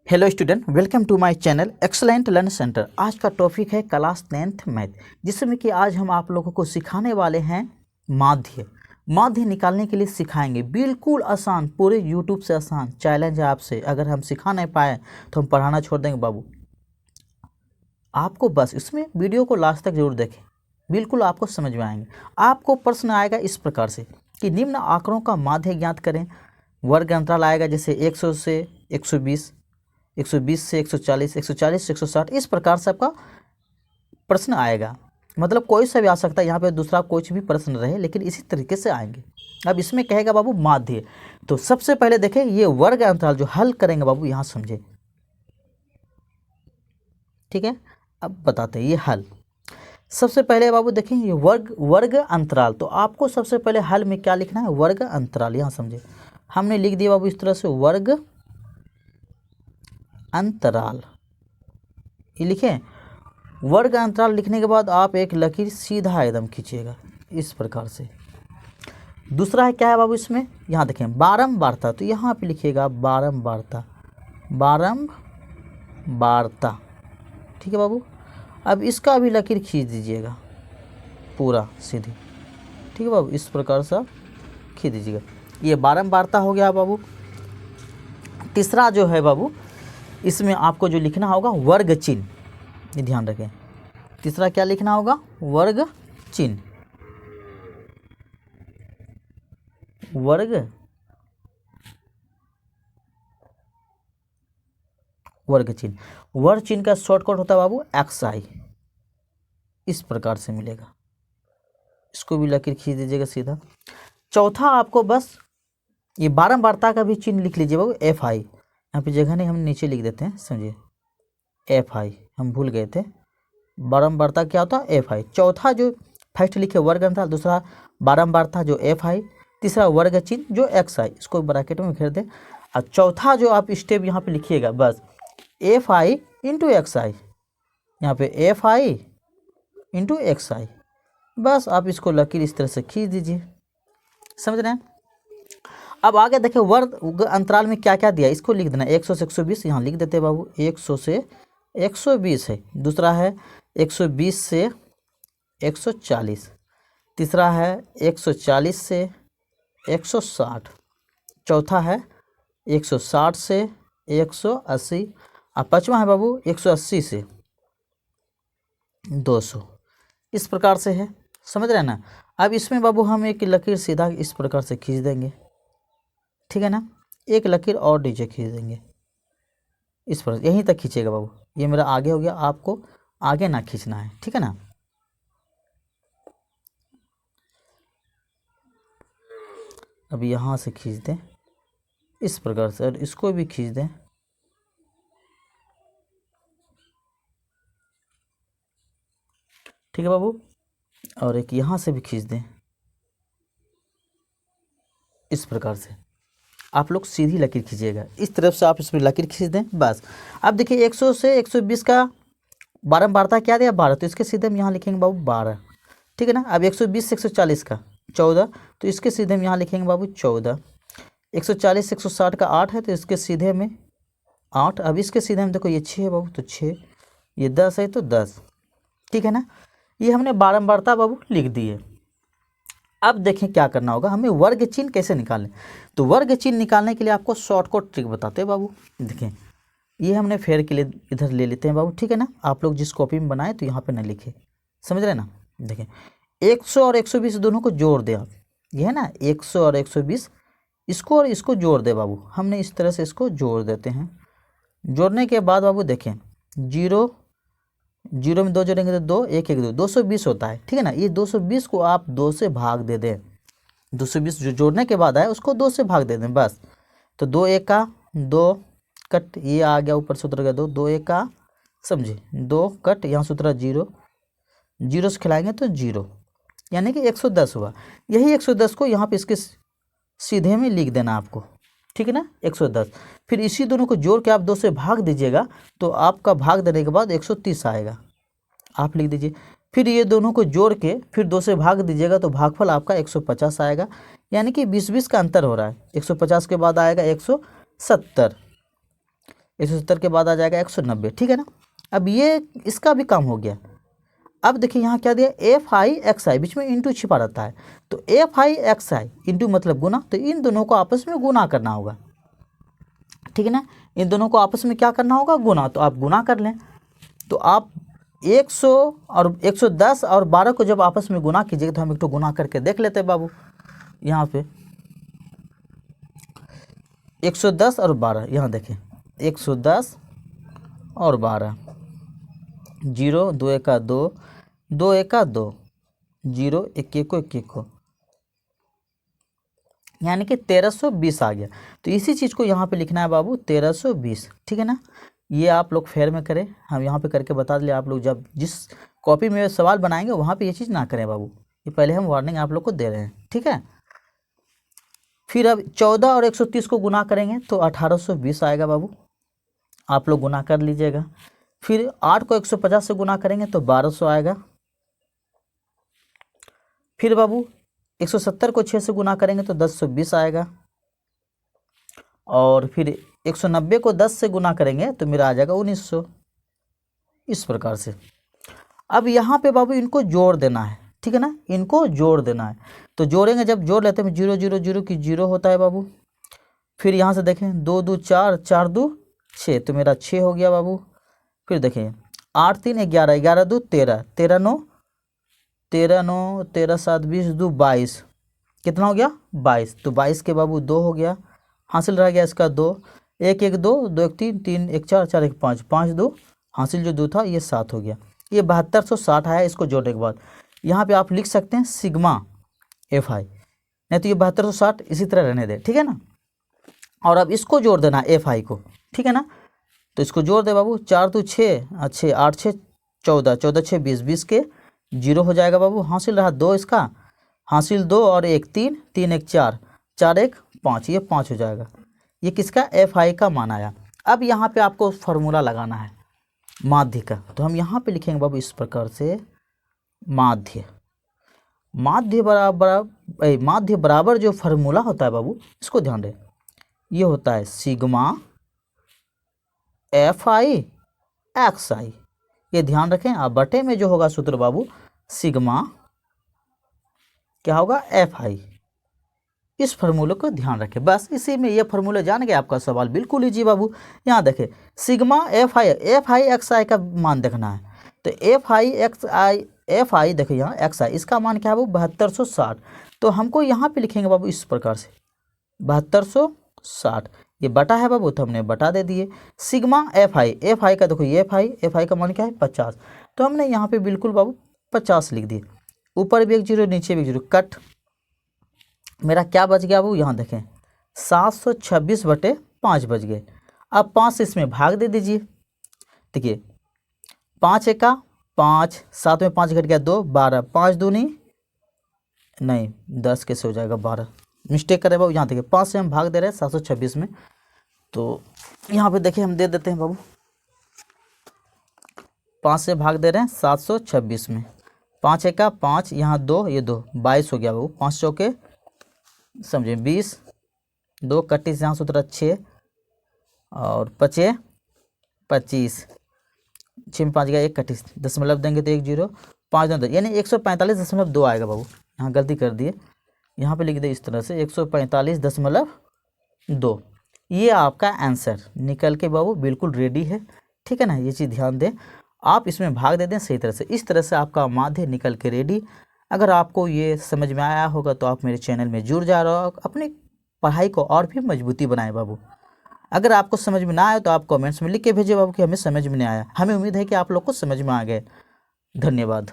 Hello student, welcome to my channel excellent learn centre. आज का topic है class 10th math, जिसमें कि आज हम आप लोगों को सिखाने वाले हैं माध्य। माध्य निकालने के लिए सिखाएंगे, बिल्कुल आसान, पूरे यूट्यूब से आसान। चैलेंज है आपसे, अगर हम सिखा नहीं पाए तो हम पढ़ाना छोड़ देंगे बाबू। आपको बस इसमें वीडियो को लास्ट तक जरूर देखें, बिल्कुल आपको समझ में आएंगे। आपको प्रश्न आएगा इस प्रकार से कि निम्न आंकड़ों का माध्य ज्ञात करें। वर्ग अंतराल आएगा जैसे 100 से 120, 120 से 140, 140 से 160, इस प्रकार से आपका प्रश्न आएगा। मतलब कोई सा भी आ सकता है, यहाँ पे दूसरा कुछ भी प्रश्न रहे, लेकिन इसी तरीके से आएंगे। अब इसमें कहेगा बाबू माध्य, तो सबसे पहले देखें ये वर्ग अंतराल जो हल करेंगे बाबू, यहाँ समझे, ठीक है। अब बताते हैं ये हल। सबसे पहले बाबू देखें ये वर्ग अंतराल, तो आपको सबसे पहले हल में क्या लिखना है, वर्ग अंतराल, यहाँ समझे। हमने लिख दिया बाबू इस तरह से वर्ग अंतराल, ये लिखें। वर्ग अंतराल लिखने के बाद आप एक लकीर सीधा एकदम खींचिएगा इस प्रकार से। दूसरा है क्या है बाबू इसमें, यहाँ देखें बारंबारता, तो यहाँ पे लिखिएगा बारंबारता, बारंबारता, ठीक है बाबू। अब इसका भी लकीर खींच दीजिएगा पूरा सीधी, ठीक है बाबू, इस प्रकार से आप खींच दीजिएगा। ये बारंबारता हो गया बाबू। तीसरा जो है बाबू, इसमें आपको जो लिखना होगा वर्ग चिन्ह, ये ध्यान रखें। तीसरा क्या लिखना होगा, वर्ग चिन्ह, वर्ग चिन्ह। वर्ग चिन्ह का शॉर्टकट होता है बाबू XI, इस प्रकार से मिलेगा। इसको भी लकीर खींच दीजिएगा सीधा। चौथा आपको बस ये बारंबारता का भी चिन्ह लिख लीजिए बाबू, FI। यहाँ पे जगह नहीं, हम नीचे लिख देते हैं, समझिए FI, हम भूल गए थे। बारंबारता क्या होता है, FI। चौथा जो फर्स्ट लिखे वर्ग अंतराल, दूसरा बारंबारता जो FI, तीसरा वर्ग चिन्ह जो XI, इसको ब्रैकेट में घेर दें। और चौथा जो आप स्टेप यहाँ पे लिखिएगा बस FI इंटू XI, यहाँ पे FI इंटू XI, बस आप इसको लकीर इस तरह से खींच दीजिए, समझ रहे हैं। अब आगे देखिए वर्ग अंतराल में क्या क्या दिया, इसको लिख देना। 100 से 120 यहाँ लिख देते हैं बाबू, 100 से 120 है। दूसरा है 120 से 140, तीसरा है 140 से 160, चौथा है 160 से 180, और पाँचवा है बाबू 180 से 200, इस प्रकार से है, समझ रहे हैं ना। अब इसमें बाबू हम एक लकीर सीधा इस प्रकार से खींच देंगे, ठीक है ना। एक लकीर और नीचे खींच देंगे इस प्रकार, यहीं तक खींचेगा बाबू। ये मेरा आगे हो गया, आपको आगे ना खींचना है, ठीक है ना। अब यहाँ से खींच दें इस प्रकार से, और इसको भी खींच दें, ठीक है बाबू। और एक यहाँ से भी खींच दें इस प्रकार से। आप लोग सीधी लकीर खींचिएगा, इस तरफ से आप इसमें लकीर खींच दें बस। अब देखिए 100 से 120 का बारंबारता क्या दिया, 12, तो इसके सीधे हम यहाँ लिखेंगे बाबू 12, ठीक है ना। अब 120 से 140 का 14, तो इसके सीधे हम यहाँ लिखेंगे बाबू 14। 140 से 160 का 8 है, तो इसके सीधे में 8। अब इसके सीधे में देखो ये 6 है बाबू, तो 6, ये 10 है तो 10, ठीक है ना। ये हमने बारंबारता बाबू लिख दिए। अब देखें क्या करना होगा, हमें वर्ग चिन्ह कैसे निकालें। तो वर्ग चिन्ह निकालने के लिए आपको शॉर्टकट ट्रिक बताते हैं बाबू। देखें ये हमने फेर के लिए इधर ले लेते हैं बाबू, ठीक है ना। आप लोग जिस कॉपी में बनाए तो यहाँ पे ना लिखे, समझ रहे ना। देखें 100 और 120 दोनों को जोड़ दें आप, ये है ना 100 और 120, इसको और इसको जोड़ दे बाबू। हमने इस तरह से इसको जोड़ देते हैं। जोड़ने के बाद बाबू देखें 0 0 में 2 जोड़ेंगे तो 2, 1 1 2, 220 होता है, ठीक है ना। ये 220 को आप 2 से भाग दे दें, 220 जो जोड़ने के बाद आए उसको 2 से भाग दे दें बस। तो 2 1 का 2 कट, ये आ गया ऊपर से उतर गया 2, 2 1 का, समझे 2 कट, यहाँ से उतरा 0, 0 से खिलाएंगे तो 0, यानी कि 110 हुआ। यही 110 को यहाँ पे इसके सीधे में लिख देना आपको, ठीक है ना, 110। फिर इसी दोनों को जोड़ के आप 2 से भाग दीजिएगा, तो आपका भाग देने के बाद 130 आएगा, आप लिख दीजिए। फिर ये दोनों को जोड़ के फिर 2 से भाग दीजिएगा, तो भागफल आपका 150 आएगा, यानी कि 20-20 का अंतर हो रहा है। 150 के बाद आएगा 170, 170 के बाद आ जाएगा 190, ठीक है ना। अब ये इसका भी काम हो गया। अब देखिए यहाँ क्या दिया, एफ आई एक्स आई, बीच में इंटू छिपा रहता है, तो F I x I into मतलब गुना, तो इन दोनों को आपस में गुना करना होगा, ठीक है ना। इन दोनों को आपस में क्या करना होगा, गुना। तो आप गुना कर लें, तो आप 100 और 110 और 12 को जब आपस में गुना कीजिएगा, तो हम एक तो गुना करके देख लेते हैं बाबू। यहाँ पे 110 और 12, यहाँ देखें 110 और 12, 0 2 एका 2, 2 एका 2, 0 1 1 को 1 1 को, यानी कि 1320 आ गया। तो इसी चीज़ को यहाँ पे लिखना है बाबू 1320, ठीक है ना। ये आप लोग फेयर में करें, हम यहाँ पे करके बता दें। आप लोग जब जिस कॉपी में सवाल बनाएंगे वहाँ पे ये चीज़ ना करें बाबू, ये पहले हम वार्निंग आप लोग को दे रहे हैं, ठीक है। फिर अब 14 और 130 को गुना करेंगे तो 1820 आएगा बाबू, आप लोग गुना कर लीजिएगा। फिर 8 को 150 से गुना करेंगे तो 1200 आएगा। फिर बाबू 170 को 6 से गुना करेंगे तो 1020 आएगा। और फिर 190 को 10 से गुना करेंगे तो मेरा आ जाएगा 1900, इस प्रकार से। अब यहाँ पे बाबू इनको जोड़ देना है, ठीक है ना, इनको जोड़ देना है। तो जोड़ेंगे, जब जोड़ लेते हैं 0 0 0 की 0 होता है बाबू। फिर यहाँ से देखें 2 2 4, 4 2 6, तो मेरा 6 हो गया बाबू। फिर देखें 8 3 11, 11 2 13, 13 9, 13 9, 13 7 20 2 22, कितना हो गया 22। तो 22 के बाबू 2 हो गया, हासिल रह गया इसका 2, 1 1 2, 2 1 3, 3 1 4, 4 1 5, 5 2, हासिल जो 2 था ये 7 हो गया। ये 7260 आया। इसको जोड़ने के बाद यहाँ पे आप लिख सकते हैं सिग्मा एफ आई, नहीं तो ये 7260 इसी तरह रहने दे, ठीक है ना। और अब इसको जोड़ देना एफ आई को, ठीक है ना। तो इसको जोड़ दे बाबू, 4 2 6, 6 8 6 14, 14 6 20, 20 के 0 हो जाएगा बाबू। हासिल रहा 2 इसका, हासिल 2 और 1 3, 3 1 4, 4 1 5, ये 5 हो जाएगा। ये किसका, एफ आई का मान आया। अब यहाँ पे आपको फार्मूला लगाना है माध्य का, तो हम यहाँ पे लिखेंगे बाबू इस प्रकार से, माध्य, माध्य बराबर जो फार्मूला होता है बाबू, इसको ध्यान दें, ये होता है सिग्मा एफ आई एक्स आई। ये ध्यान रखें। आप बटे में जो होगा सूत्र बाबू, सिग्मा क्या होगा, एफ आई। इस फार्मूले को ध्यान रखें, बस इसी में ये फार्मूले जान गए, आपका सवाल बिल्कुल ईजी बाबू। यहाँ देखें सिग्मा एफ आई एक्स आई का मान देखना है। तो एफ आई देखो यहाँ एक्स आई, इसका मान क्या है बाबू 7260। तो हमको यहाँ पे लिखेंगे बाबू इस प्रकार से 7260, ये बटा है बाबू, तो हमने बटा दे दिए। सिग्मा एफ आई का देखो, ये एफ आई का मान क्या है 50, तो हमने यहाँ पे बिल्कुल बाबू 50 लिख दिए। ऊपर भी 1 0, नीचे भी 1 0, कट। मेरा क्या बच गया बाबू, यहाँ देखें 726 बटे 5 बच गए। अब 5 इसमें भाग दे दीजिए। देखिए 5 एका 5, 7 में 5 घट गया 2, 12, 5 दूनी नहीं 10 कैसे हो जाएगा 12, मिस्टेक करे बाबू। यहाँ देखिए 5 से हम भाग दे रहे हैं 726 में, तो यहाँ पे देखिए हम दे देते हैं बाबू, 5 से भाग दे रहे हैं 726 में। 5 एका 5, यहाँ 2, ये 2, 22 हो गया बाबू। 5 चौके समझे 20, 2 कट्टी से यहाँ सूत्र 6 और 5 25, 6 में 5 गया 1 कट्टी, दशमलव देंगे तो 1 0, 5 2, यानी 145.2 आएगा बाबू। यहाँ गलती कर दिए, यहाँ पे लिख दे इस तरह से 145.2। ये आपका आंसर निकल के बाबू बिल्कुल रेडी है, ठीक है ना। ये चीज़ ध्यान दें, आप इसमें भाग दे दें सही तरह से। इस तरह से आपका माध्य निकल के रेडी। अगर आपको ये समझ में आया होगा तो आप मेरे चैनल में जुड़ जा रहे हो, अपनी पढ़ाई को और भी मजबूती बनाए बाबू। अगर आपको समझ में ना आए तो आप कमेंट्स में लिख के भेजिए बाबू कि हमें समझ में नहीं आया। हमें उम्मीद है कि आप लोग को समझ में आ गए। धन्यवाद।